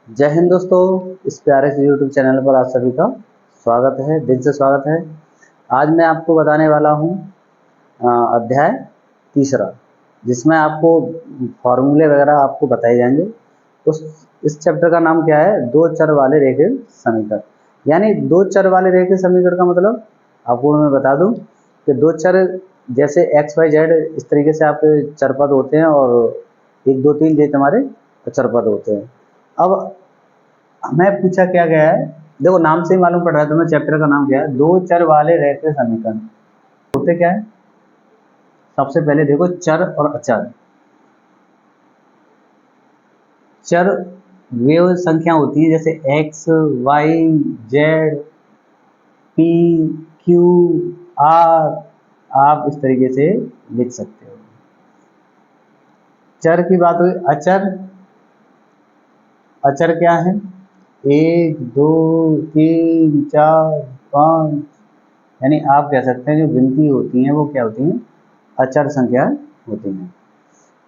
जय हिंद दोस्तों। इस प्यारे से यूट्यूब चैनल पर आप सभी का स्वागत है, दिल से स्वागत है। आज मैं आपको बताने वाला हूँ अध्याय तीसरा, जिसमें आपको फॉर्मूले वगैरह आपको बताए जाएंगे। उस इस चैप्टर का नाम क्या है? दो चर वाले रेखीय समीकरण। यानी दो चर वाले रेखीय समीकरण का मतलब आपको मैं बता दूं कि दो चर जैसे एक्स वाई जेड इस तरीके से आपके चरपद होते हैं और एक दो तीन ये तुम्हारे चरपद होते हैं। अब हमें पूछा क्या गया है, देखो नाम से ही मालूम पड़ रहा है तुम्हें चैप्टर का नाम क्या है, दो चर वाले रेखीय समीकरण। होते क्या है? सबसे पहले देखो चर और अचर। चर वे संख्या होती है जैसे X Y Z P Q R, आप इस तरीके से लिख सकते हो। चर की बात हुई। अचर, अचर क्या है? एक दो तीन चार पाँच, यानी आप कह सकते हैं जो गिनती होती है वो क्या होती है? अचर संख्या होती है।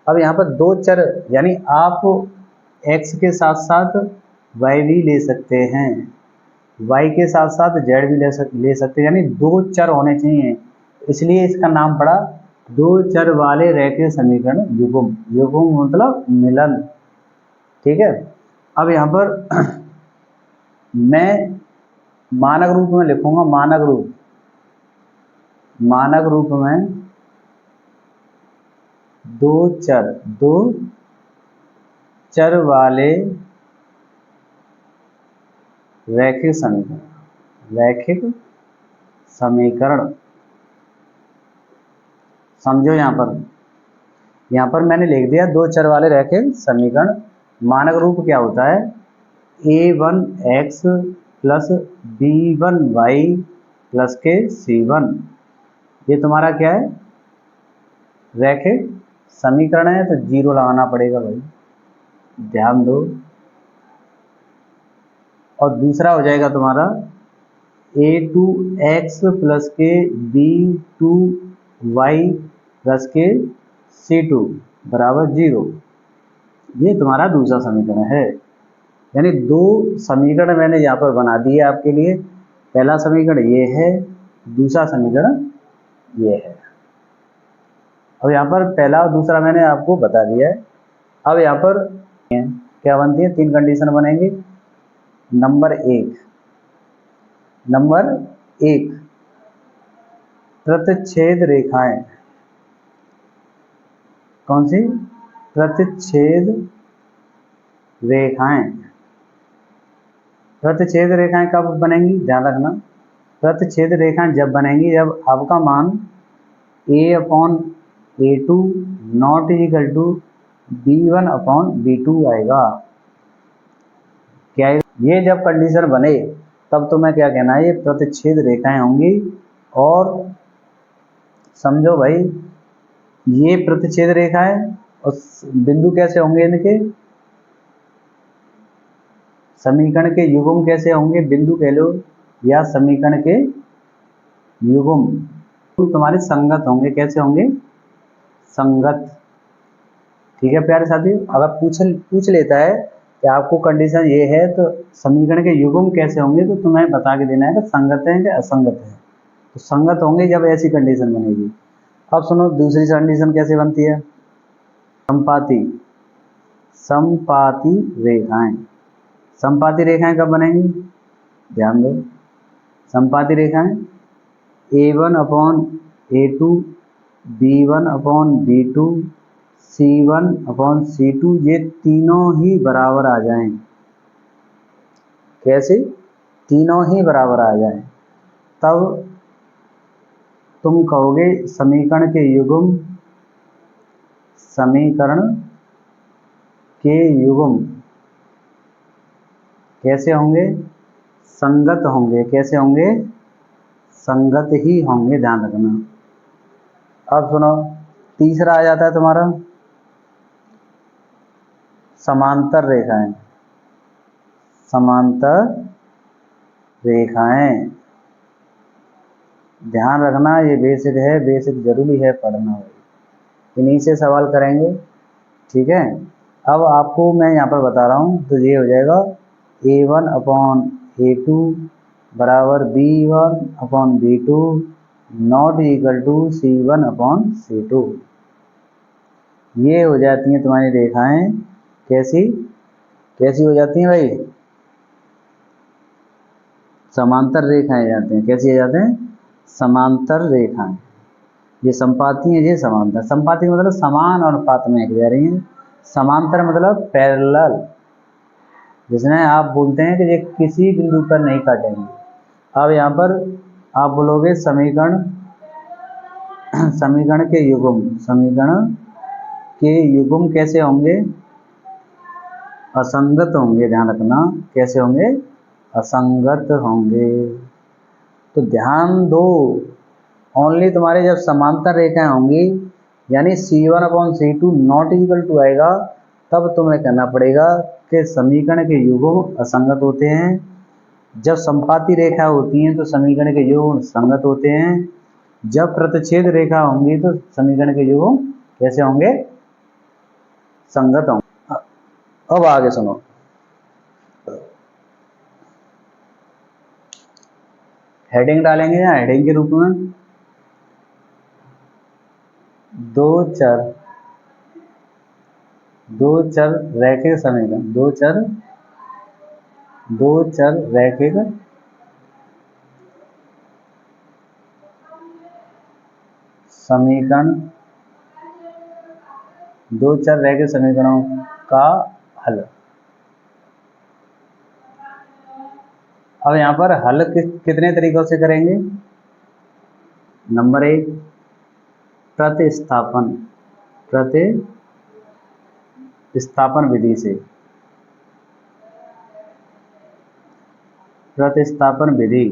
अब यहाँ पर दो चर, यानी आप x के साथ साथ y भी ले सकते हैं, y के साथ साथ z भी ले सकते हैं, यानी दो चर होने चाहिए। इसलिए इसका नाम पड़ा दो चर वाले रेखीय समीकरण युग्म। युग्म मतलब मिलन। ठीक है। अब यहाँ पर मैं मानक रूप में लिखूंगा। मानक रूप में दो चर वाले रैखिक समीकरण। समझो, यहाँ पर मैंने लिख दिया दो चर वाले रैखिक समीकरण। मानक रूप क्या होता है? a1x प्लस b1y प्लस के c1। ये तुम्हारा क्या है? रैखिक समीकरण है, तो जीरो लगाना पड़ेगा भाई, ध्यान दो। और दूसरा हो जाएगा तुम्हारा a2x प्लस के b2y प्लस के c2 बराबर 0। ये तुम्हारा दूसरा समीकरण है। यानी दो समीकरण मैंने यहाँ पर बना दिए आपके लिए। पहला समीकरण ये है, दूसरा समीकरण ये है। अब यहाँ पर पहला और दूसरा मैंने आपको बता दिया है। अब यहाँ पर क्या बनती है? तीन कंडीशन बनेंगी। नंबर एक, प्रतिच्छेद रेखाएं। कौन सी? प्रतिच्छेद रेखाएं। प्रतिच्छेद रेखाएं कब बनेंगी? ध्यान रखना, प्रतिच्छेद रेखाएं जब बनेंगी जब आपका मान a/a2 not equal to b1/b2 आएगा। क्या ये जब कंडीशन बने तब तुम्हें क्या कहना है? ये प्रतिच्छेद रेखाएं होंगी। और समझो भाई, ये प्रतिच्छेद रेखा है और बिंदु कैसे होंगे इनके? समीकरण के युग्म कैसे होंगे? बिंदु कह लो या समीकरण के युग्म तुम्हारे संगत होंगे। कैसे होंगे? संगत। ठीक है प्यारे साथियों, अगर पूछ लेता है कि आपको कंडीशन ये है तो समीकरण के युग्म कैसे होंगे, तो तुम्हें बता के देना है कि संगत है कि असंगत है। तो संगत होंगे जब ऐसी कंडीशन बनेगी। अब सुनो दूसरी कंडीशन कैसे बनती है? समपाती रेखाएं। समपाती रेखाएं कब बनेंगी? ध्यान दो, समपाती रेखाएं a1/a2 b1/b2 c1/c2 ये तीनों ही बराबर आ जाएं। कैसे? तीनों ही बराबर आ जाएं, तब तुम कहोगे समीकरण के युग्म कैसे होंगे? संगत होंगे। कैसे होंगे? संगत ही होंगे, ध्यान रखना। अब सुनो, तीसरा आ जाता है तुम्हारा समांतर रेखाएं। समांतर रेखाएं, ध्यान रखना, ये बेसिक है, बेसिक जरूरी है पढ़ना भाई। इन्हीं से सवाल करेंगे। ठीक है। अब आपको मैं यहाँ पर बता रहा हूँ, तो ये हो जाएगा A1 अपॉन A2 बराबर B1 upon B2 not equal to C1 upon C2। ये हो जाती हैं तुम्हारी रेखाएं, कैसी कैसी हो जाती हैं भाई, समांतर रेखाएं जाते हैं। कैसी हो जाते हैं, समांतर रेखाएं। ये संपाती है, ये समांतर। संपाती मतलब समान अनुपात में कह रही है, समांतर मतलब पैरेलल, जिसमें आप बोलते हैं कि ये किसी बिंदु पर नहीं काटेंगे। अब यहाँ पर आप बोलोगे समीकरण समीकरण के युग्म, समीकरण के युग्म कैसे होंगे, असंगत होंगे। ध्यान रखना कैसे होंगे, असंगत होंगे। तो ध्यान दो, ओनली तुम्हारे जब समांतर रेखाएं होंगी, यानी C1 upon C2 not equal to आएगा, तब तुम्हें कहना पड़ेगा कि समीकरण के युग्म असंगत होते हैं। जब संपाती रेखा होती हैं तो समीकरण के युग्म संगत होते हैं। जब प्रतिच्छेद रेखा होंगी तो समीकरण के युग्म कैसे होंगे, संगत होंगे। अब आगे सुनो, हेडिंग डालेंगे या हेडिंग के रूप में, दो चर रैखिक समीकरण, दो चर रैखिक समीकरण, दो चर रैखिक समीकरणों का हल। अब यहाँ पर हल कितने तरीकों से करेंगे। नंबर 1, प्रतिस्थापन विधि से, प्रतिस्थापन विधि।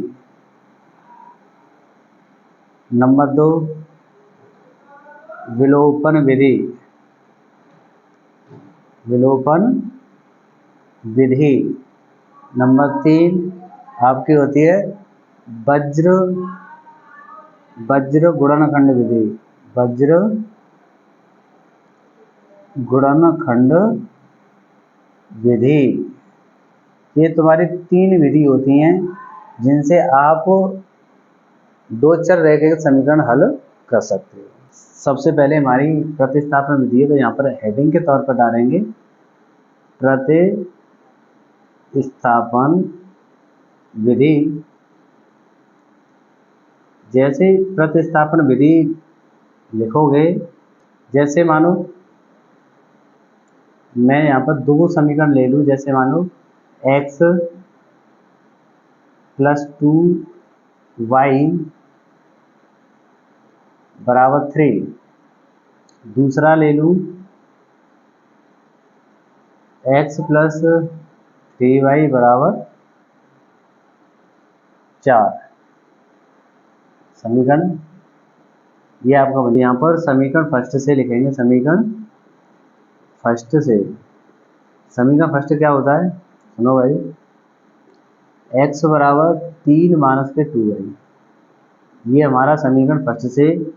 नंबर 2, विलोपन विधि, विलोपन विधि। नंबर 3 आपकी होती है वज्र गुणनखंड विधि, वज्र गुणनखंड विधि। ये तुम्हारी 3 विधि होती हैं जिनसे आप दो चर रैखिक समीकरण हल कर सकते हो। सबसे पहले हमारी प्रतिस्थापन विधि है, तो यहाँ पर हेडिंग के तौर पर डालेंगे प्रतिस्थापन विधि। जैसे प्रतिस्थापन विधि लिखोगे, जैसे मानो मैं यहाँ पर 2 समीकरण ले लूँ, जैसे मानो x प्लस 2y बराबर 3, दूसरा ले लूँ x प्लस 3y बराबर 4 समीकरण। ये आपका यहाँ पर समीकरण फर्स्ट से लिखेंगे, समीकरण फर्स्ट से। समीकरण फर्स्ट क्या होता है, सुनो भाई, x बराबर 3 माइनस के 2y, ये हमारा समीकरण फर्स्ट से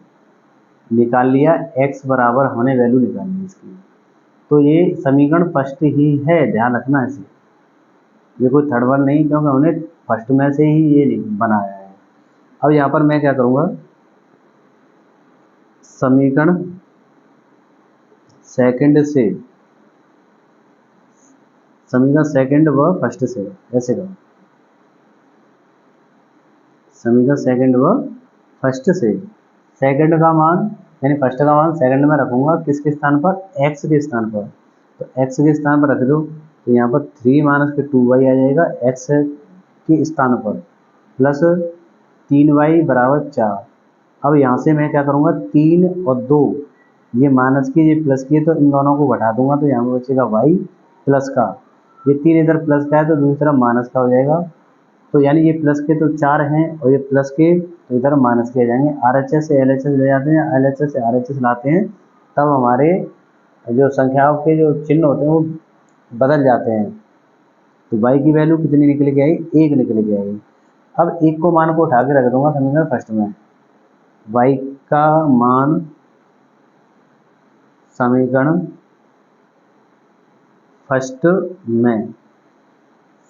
निकाल लिया। x बराबर हमने वैल्यू निकाल ली इसकी, तो ये समीकरण फर्स्ट ही है, ध्यान रखना इसे, ये कोई थर्ड वन नहीं, क्योंकि हमने फर्स्ट में से ही ये बनाया है। अब यहाँ पर मैं क्या करूँगा, समीकरण सेकंड से, समीकरण सेकंड व फर्स्ट से, ऐसे करो, समीकरण सेकंड व फर्स्ट से। सेकंड का मान यानी फर्स्ट का मान सेकंड में रखूंगा, किसके स्थान पर, x के स्थान पर। तो x के स्थान पर रख दो, तो यहाँ पर 3 माइनस के 2y आ जाएगा x के स्थान पर, प्लस 3y बराबर 4। अब यहाँ से मैं क्या करूँगा, 3 और 2 ये माइनस की, ये प्लस की, तो इन दोनों को घटा दूंगा, तो यहाँ पर बचेगा y प्लस का, ये 3 इधर प्लस का है तो दूसरी तरफ माइनस का हो जाएगा। तो यानी ये प्लस के तो 4 हैं और ये प्लस के तो इधर माइनस के आ जाएंगे। RHS से LHS ले जाते हैं, LHS से RHS लाते हैं, तब हमारे जो संख्याओं के जो चिन्ह होते हैं वो बदल जाते हैं। तो y की वैल्यू कितनी निकल के आई, 1 निकल के आई। अब 1 को मान को उठा के रख दूंगा समीकरण फर्स्ट में, y का मान समीकरण फर्स्ट में,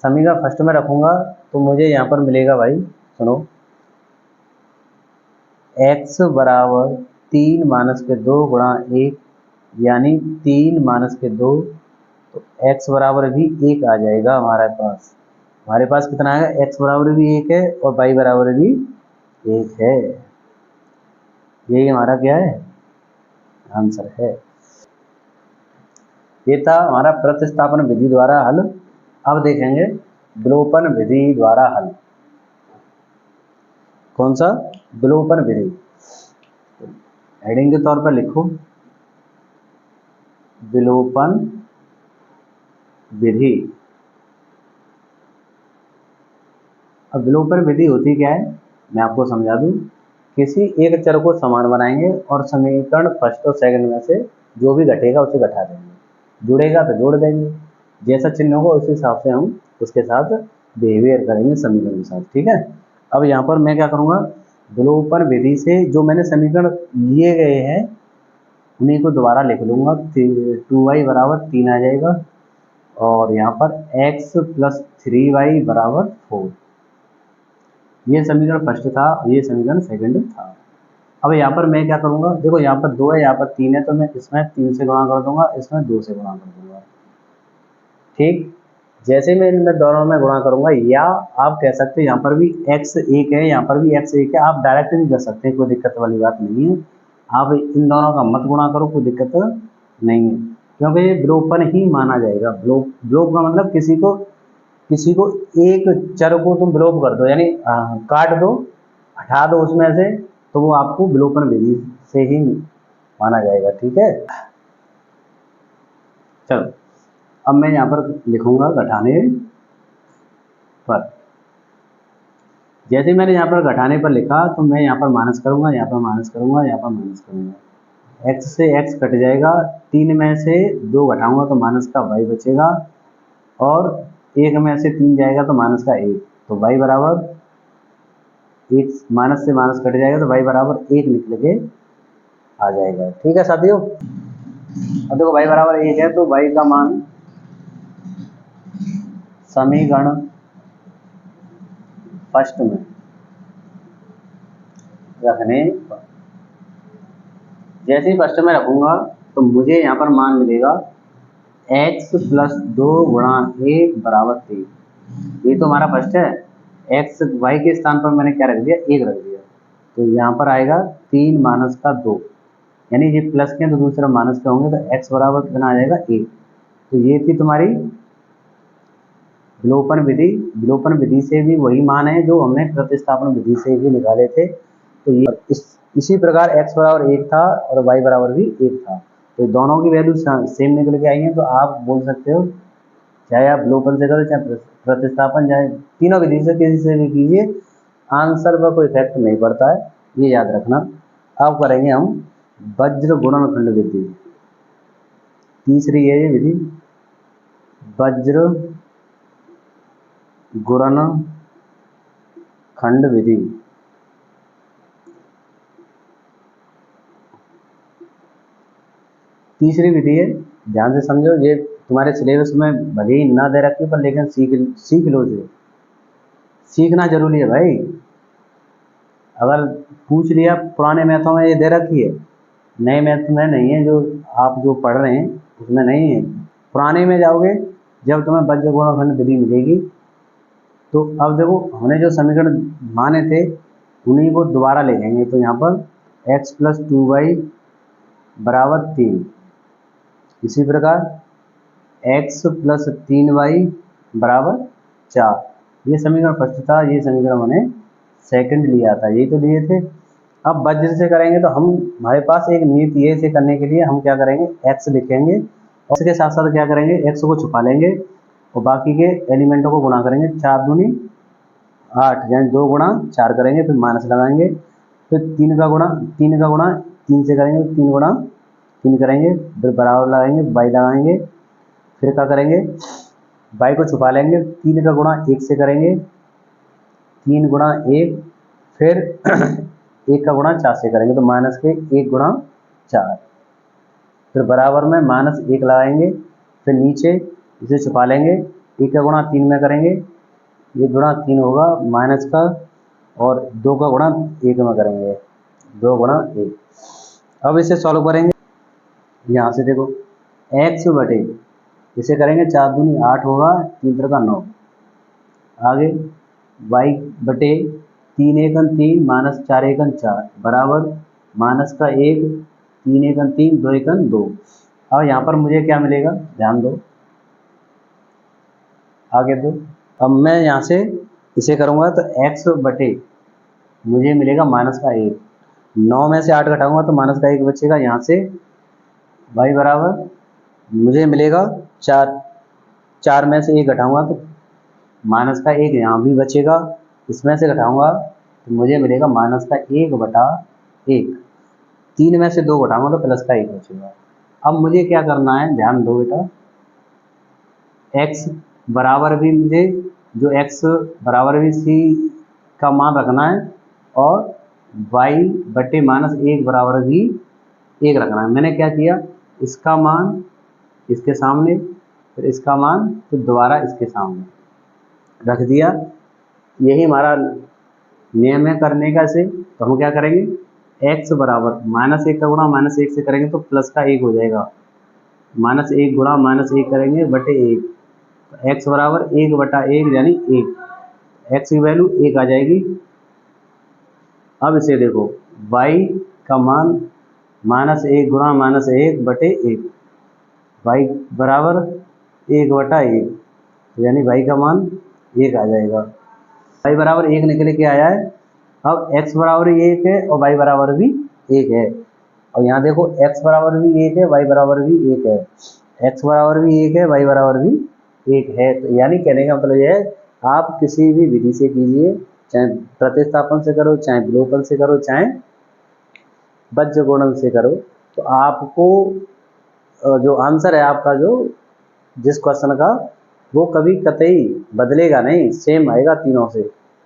समीकरण फर्स्ट में रखूंगा तो मुझे यहाँ पर मिलेगा भाई, सुनो, x बराबर 3-2 गुणा 1 यानी 3-2, तो x बराबर भी 1 आ जाएगा हमारे पास। हमारे पास कितना आएगा, x बराबर भी 1 है और y बराबर भी 1 है। यही हमारा क्या है, आंसर है। ये था हमारा प्रतिस्थापन विधि द्वारा हल। अब देखेंगे विलोपन विधि द्वारा हल। कौन सा, विलोपन विधि। हेडिंग के तौर पर लिखो विलोपन विधि। अब विलोपन विधि होती क्या है, मैं आपको समझा दूं। किसी एक चर को समान बनाएंगे और समीकरण फर्स्ट और सेकंड में से जो भी घटेगा उसे घटा देंगे, जुड़ेगा तो जोड़ देंगे, जैसा चिन्ह होगा उस हिसाब से हम उसके साथ बिहेवियर करेंगे समीकरण के साथ, ठीक है। अब यहाँ पर मैं क्या करूँगा, विलोपन विधि से जो मैंने समीकरण लिए गए हैं उन्हीं को दोबारा लिख लूँगा। 2y बराबर 3 आ जाएगा और यहाँ पर x प्लस 3y बराबर 4। ये समीकरण फर्स्ट था, ये समीकरण सेकंड था। अब यहाँ पर मैं क्या करूँगा, देखो यहाँ पर 2 है, यहाँ पर 3 है, तो मैं इसमें 3 से गुणा कर दूंगा, इसमें 2 से गुणा कर दूंगा, ठीक। जैसे मैं इनमें दोनों में गुणा करूंगा, या आप कह सकते हैं यहाँ पर भी x 1 है, यहाँ पर भी x 1 है, आप डायरेक्ट भी कर सकते हैं, कोई दिक्कत वाली बात नहीं है। आप इन दोनों का मत गुणा करो, कोई दिक्कत नहीं है, क्योंकि ये विलोपन ही माना जाएगा। विलोप का मतलब किसी को एक चर को तुम विलोप कर दो, यानी काट दो, हटा दो उसमें से, तो वो आपको विलोपन विधि से ही माना जाएगा, ठीक है। चलो अब मैं यहाँ पर लिखूंगा घटाने पर। जैसे मैंने यहाँ पर घटाने पर लिखा तो मैं यहाँ पर माइनस करूंगा, यहाँ पर माइनस करूंगा, यहाँ पर माइनस करूंगा, x से x कट जाएगा, 3 में से 2 घटाऊंगा तो माइनस का y बचेगा, और 1 में से 3 जाएगा तो माइनस का 1, तो y बराबर 1, माइनस से माइनस कट जाएगा तो y बराबर 1 निकल के आ जाएगा, ठीक है साथियों। अब देखो y बराबर 1 है तो y का मान समीकरण फर्स्ट में रखने पर, जैसे ही फर्स्ट में रखूंगा तो मुझे यहाँ पर मान मिलेगा x प्लस 2 गुणा 1 बराबर 3। ये तो हमारा फर्स्ट है, x y के स्थान पर मैंने क्या रख दिया, 1 रख दिया, तो यहाँ पर आएगा 3 माइनस का 2, यानी ये प्लस के तो दूसरा माइनस के होंगे, तो x बराबर कितना आ जाएगा 1। तो ये थी तुम्हारी विलोपन विधि। विलोपन विधि से भी वही मान है जो हमने प्रतिस्थापन विधि से भी निकाले थे। तो ये इसी प्रकार x बराबर 1 था और y बराबर भी 1 था, तो दोनों की वैल्यू सेम निकल के आई है। तो आप बोल सकते हो, चाहे आप विलोपन से करो चाहे प्रतिस्थापन, चाहे तीनों विधि से किसी से भी कीजिए, आंसर पर कोई इफेक्ट नहीं पड़ता है, ये याद रखना। अब करेंगे हम वज्र गुणनखंड विधि। तीसरी है ये विधि, वज्र गुणनखंड विधि। तीसरी विधि है, ध्यान से समझो, ये तुम्हारे सिलेबस में भले ही ना दे रखी पर लेकिन सीख लो, से सीखना जरूरी है भाई। अगर पूछ लिया पुराने मैथों में ये दे रखी है, नए मैथ में नहीं है, जो आप जो पढ़ रहे हैं उसमें नहीं है। पुराने में जाओगे जब तुम्हें वज्र गुणनखंड विधि मिलेगी, तो अब देखो हमने जो समीकरण माने थे उन्हीं को दोबारा लिखेंगे। तो यहाँ पर x प्लस 2y बराबर 3, इसी प्रकार x प्लस 3y बराबर 4, ये समीकरण फर्स्ट था, ये समीकरण मैंने सेकंड लिया था, यही तो लिए थे। अब वज्र से करेंगे तो हम, हमारे पास एक नीति है, इसे करने के लिए हम क्या करेंगे, x लिखेंगे और इसके साथ साथ क्या करेंगे, x को छुपा लेंगे और बाकी के एलिमेंटों को गुणा करेंगे। 4 दूनी 8, यानी 2 गुणा 4 करेंगे, फिर माइनस लगाएंगे, फिर 3 का गुणा 3 से करेंगे, 3 गुणा 3 करेंगे, फिर बराबर लगाएंगे, y लगाएंगे, फिर क्या करेंगे, y को छुपा लेंगे, 3 का गुणा 1 से करेंगे, 3 गुणा 1, फिर 1 का गुणा 4 से करेंगे, तो माइनस के 1 गुणा 4, फिर बराबर में -1 लगाएंगे, फिर नीचे इसे छुपा लेंगे, एक का गुणा 3 में करेंगे, ये गुणा 3 होगा माइनस का, और 2 का गुणा 1 में करेंगे, 2 गुणा 1। अब इसे सॉल्व करेंगे, यहाँ से देखो x बटे, इसे करेंगे 4 दूनी 8 होगा, 3 त्रिका 9, आगे y बटे 3 एकन 3 माइनस 4 एकन 4 बराबर माइनस का 1, 3 एकन 3 2 एकन 2। अब यहाँ पर मुझे क्या मिलेगा, ध्यान दो, आगे दो। अब मैं यहाँ से इसे करूँगा तो x बटे मुझे मिलेगा माइनस का 1, 9 में से 8 घटाऊंगा तो माइनस का 1 बचेगा, यहाँ से y बराबर मुझे मिलेगा 4, 4 में से 1 घटाऊंगा तो माइनस का 1 यहाँ भी बचेगा, इसमें से घटाऊंगा तो मुझे मिलेगा माइनस का 1 बटा 1, 3 में से 2 घटाऊंगा तो प्लस का 1 बचेगा। अब मुझे क्या करना है, ध्यान दो बेटा, x बराबर भी मुझे जो x बराबर भी c का मान रखना है, और y बटे माइनस 1 बराबर भी 1 रखना है। मैंने क्या किया, इसका मान इसके सामने, फिर इसका मान, फिर दोबारा इसके सामने रख दिया। यही हमारा नियम है करने का इसे। तो हम क्या करेंगे, x बराबर माइनस 1 का गुणा माइनस 1 से करेंगे तो प्लस का 1 हो जाएगा, माइनस 1 गुणा माइनस 1 करेंगे बटे 1, तो x बराबर 1 बटा 1 यानी 1, x की वैल्यू 1 आ जाएगी। अब इसे देखो, y का मान माइनस 1 गुणा माइनस 1 बटे 1, y बराबर 1 बटा 1 यानी y का मान 1 आ जाएगा। y बराबर 1 निकल के आया है। अब x बराबर 1 है और y बराबर भी 1 है, और यहाँ देखो x बराबर भी 1 है, y बराबर भी 1 है, x बराबर भी 1 है, y बराबर भी 1 है। तो यानी कहने का मतलब यह है, आप किसी भी विधि से कीजिए, चाहे प्रतिस्थापन से करो, चाहे विलोपन से करो, चाहे बीजगुणन से करो, तो आपको जो आंसर है आपका, जो जिस क्वेश्चन का, वो कभी कतई बदलेगा नहीं, सेम आएगा तीनों से।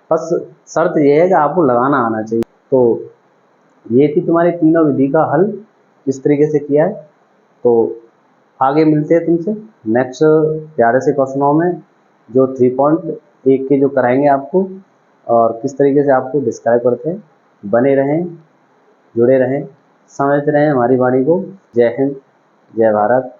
बस शर्त यह है कि आपको लगाना आना चाहिए। तो ये थी तुम्हारी तीनों विधि का हल, इस तरीके से किया है। तो आगे मिलते हैं तुमसे नेक्स्ट प्यारे से क्वेश्चनों में, जो 3.1 के जो कराएंगे आपको, और किस तरीके से आपको डिस्क्राइब करते हैं। बने रहें, जुड़े रहें, समझते रहें हमारी वाणी को। जय हिंद, जय भारत।